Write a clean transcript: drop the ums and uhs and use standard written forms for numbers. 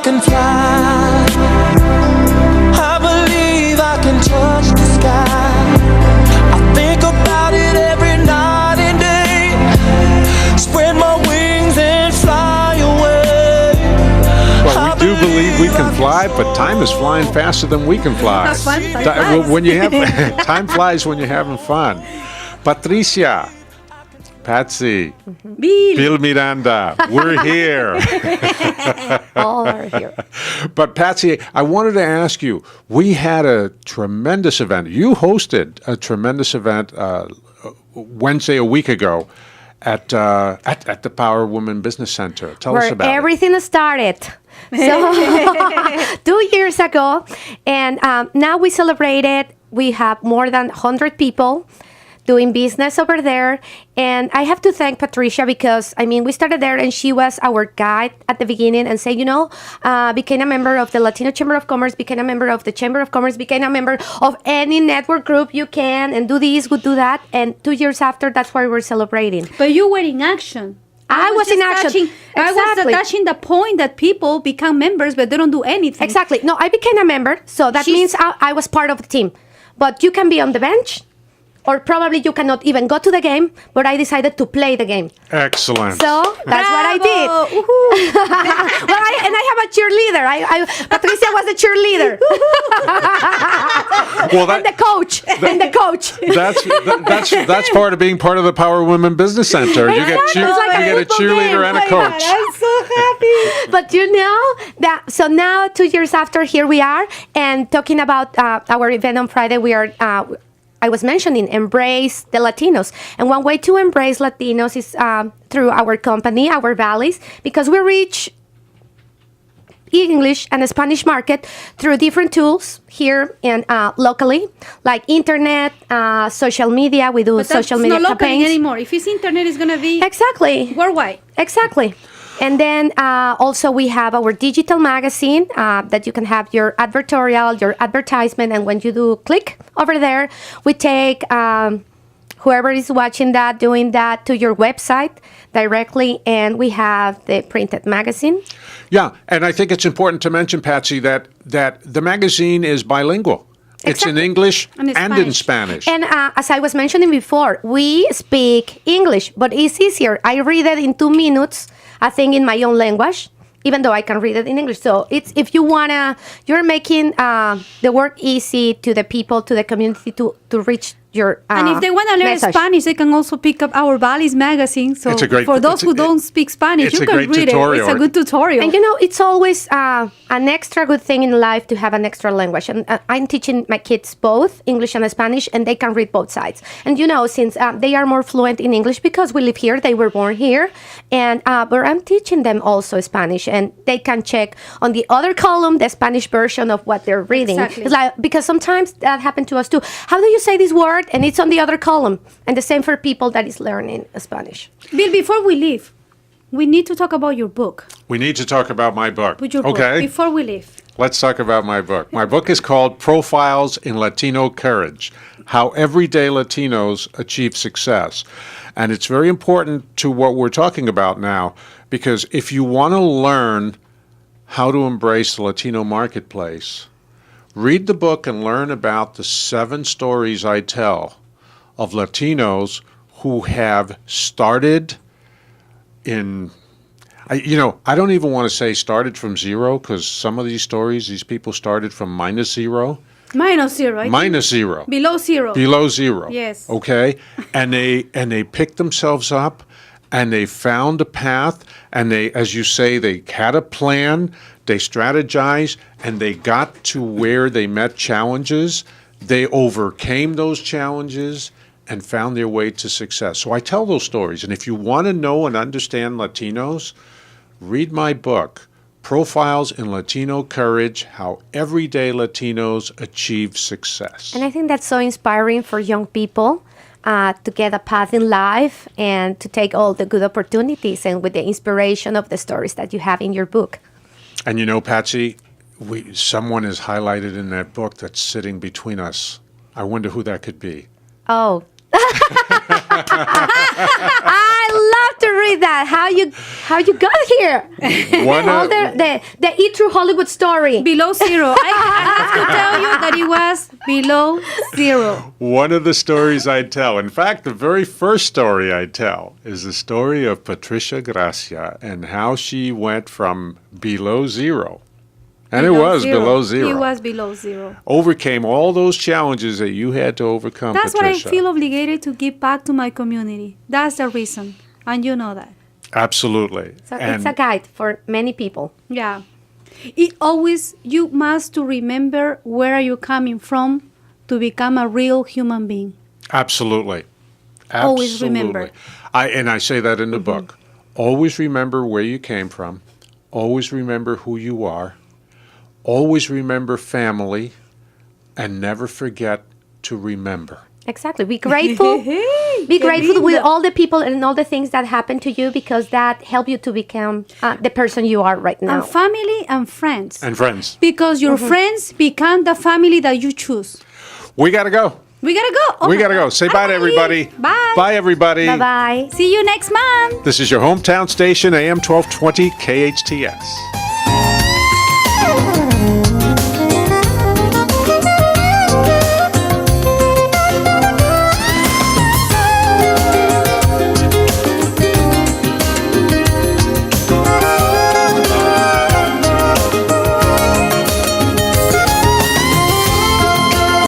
can fly. I believe I can touch the sky. I think about it every night and day. Spread my wings and fly away. Well, we do believe we can fly, but time is flying faster than we can fly. When you have time flies when you're having fun. Patricia, Patsy, Bill Miranda, we're here. All are here. But Patsy, I wanted to ask you, we had a tremendous event. You hosted a tremendous event Wednesday a week ago at the Power Women Business Center. Tell us about everything started. So 2 years ago, and now we celebrated. We have more than 100 people doing business over there. And I have to thank Patricia because, we started there and she was our guide at the beginning and said, became a member of the Latino Chamber of Commerce, became a member of the Chamber of Commerce, became a member of any network group you can, and do this, do that. And 2 years after, that's why we're celebrating. But you were in action. I was in action. I was touching the point that people become members, but they don't do anything. Exactly. No, I became a member, so that means I was part of the team. But you can be on the bench, or probably you cannot even go to the game, but I decided to play the game. Excellent. So that's what I did. And I have a cheerleader. Patricia was the cheerleader. And the coach. That's part of being part of the Power Women Business Center. You get a cheerleader and a coach. I'm so happy. But so now 2 years after, here we are, and talking about our event on Friday, we are I was mentioning embrace the Latinos. And one way to embrace Latinos is through our company, our valleys, because we reach English and Spanish market through different tools here and locally, like internet, social media. We do social media campaigns. It's not locally anymore. If it's internet, it's going to be worldwide. Exactly. And then also we have our digital magazine that you can have your advertorial, your advertisement. And when you do click over there, we take whoever is watching that, doing that to your website directly. And we have the printed magazine. Yeah. And I think it's important to mention, Patsy, that the magazine is bilingual. It's in English and in Spanish. And as I was mentioning before, we speak English, but it's easier. I read it in 2 minutes, I think, in my own language, even though I can read it in English. So it's if you you're making the work easy to the people, to the community, to reach your and if they want to learn Spanish, they can also pick up our Valleys magazine. So for those who don't speak Spanish, you can read it. It's a good tutorial. And it's always an extra good thing in life to have an extra language. And I'm teaching my kids both English and Spanish, and they can read both sides. And since they are more fluent in English because we live here, they were born here, and but I'm teaching them also Spanish, and they can check on the other column the Spanish version of what they're reading. Exactly. It's like, because sometimes that happened to us too. How do you say this word? And it's on the other column. And the same for people that is learning Spanish. Bill, before we leave, we need to talk about your book. We need to talk about my book. Okay. Before we leave. Let's talk about my book. My book is called Profiles in Latino Courage: How Everyday Latinos Achieve Success. And it's very important to what we're talking about now, because if you want to learn how to embrace the Latino marketplace, read the book and learn about the 7 stories I tell of Latinos who have started in, I don't even want to say started from zero, because some of these stories, these people started from -0. -0. Below zero. Below zero. Yes. Okay? And they picked themselves up, and they found a path, and they, as you say, they had a plan, they strategized, and they got to where they met challenges. They overcame those challenges and found their way to success. So I tell those stories. And if you want to know and understand Latinos, read my book, Profiles in Latino Courage: How Everyday Latinos Achieve Success. And I think that's so inspiring for young people to get a path in life and to take all the good opportunities, and with the inspiration of the stories that you have in your book. And Patsy, someone is highlighted in that book that's sitting between us. I wonder who that could be. Oh. I love have to read that. How you got here? All the E True Hollywood story. Below zero. I have to tell you that it was below zero. One of the stories I tell, in fact, the very first story I tell is the story of Patricia Gracia and how she went from below zero. And it was below zero. It was below zero. Overcame all those challenges that you had to overcome, That's Patricia. why I feel obligated to give back to my community. That's the reason. And you know that. Absolutely. So it's a guide for many people. Yeah. You must to remember where are you coming from to become a real human being. Absolutely. Always remember. I say that in the book. Always remember where you came from. Always remember who you are. Always remember family, and never forget to remember. Exactly. Be grateful. Be grateful with all the people and all the things that happen to you, because that help you to become the person you are right now. And family and friends. And friends. Because your friends become the family that you choose. We got to go. We got to go. Oh, we got to go. Say bye to everybody. Bye. Bye, everybody. Bye-bye. See you next month. This is your hometown station, AM 1220 KHTS.